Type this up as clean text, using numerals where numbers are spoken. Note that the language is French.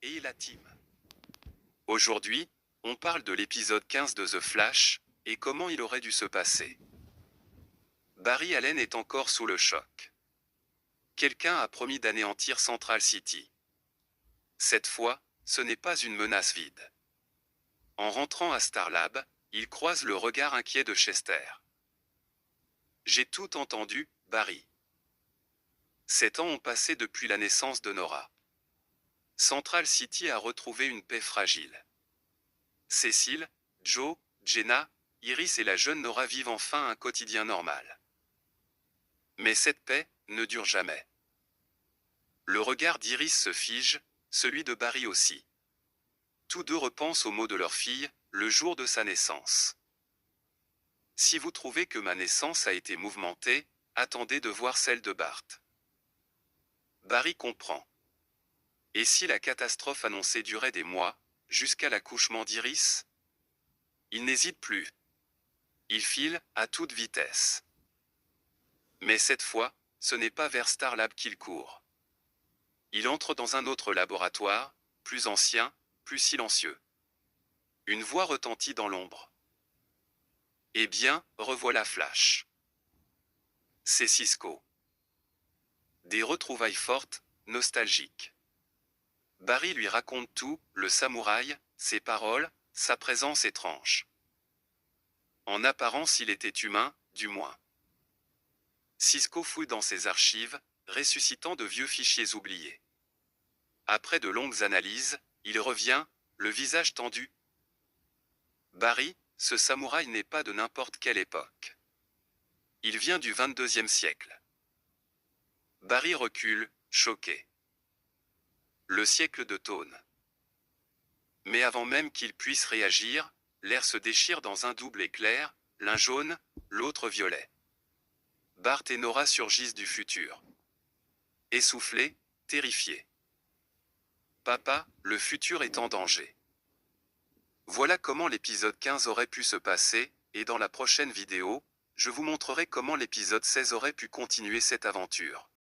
et la team. Aujourd'hui, on parle de l'épisode 15 de The Flash, et comment il aurait dû se passer. Barry Allen est encore sous le choc. Quelqu'un a promis d'anéantir Central City. Cette fois, ce n'est pas une menace vide. En rentrant à Starlab, il croise le regard inquiet de Chester. J'ai tout entendu, Barry. 7 ans ont passé depuis la naissance de Nora. Central City a retrouvé une paix fragile. Cécile, Joe, Jenna, Iris et la jeune Nora vivent enfin un quotidien normal. Mais cette paix ne dure jamais. Le regard d'Iris se fige, celui de Barry aussi. Tous deux repensent aux mots de leur fille, le jour de sa naissance. Si vous trouvez que ma naissance a été mouvementée, attendez de voir celle de Bart. Barry comprend. Et si la catastrophe annoncée durait des mois, jusqu'à l'accouchement d'Iris? Il n'hésite plus. Il file, à toute vitesse. Mais cette fois, ce n'est pas vers Starlab qu'il court. Il entre dans un autre laboratoire, plus ancien, plus silencieux. Une voix retentit dans l'ombre. Eh bien, revoilà Flash. C'est Cisco. Des retrouvailles fortes, nostalgiques. Barry lui raconte tout, le samouraï, ses paroles, sa présence étrange. En apparence il était humain, du moins. Cisco fouille dans ses archives, ressuscitant de vieux fichiers oubliés. Après de longues analyses, il revient, le visage tendu. Barry, ce samouraï n'est pas de n'importe quelle époque. Il vient du 22e siècle. Barry recule, choqué. Le siècle de Tone. Mais avant même qu'il puisse réagir, l'air se déchire dans un double éclair, l'un jaune, l'autre violet. Bart et Nora surgissent du futur. Essoufflés, terrifiés. Papa, le futur est en danger. Voilà comment l'épisode 15 aurait pu se passer, et dans la prochaine vidéo, je vous montrerai comment l'épisode 16 aurait pu continuer cette aventure.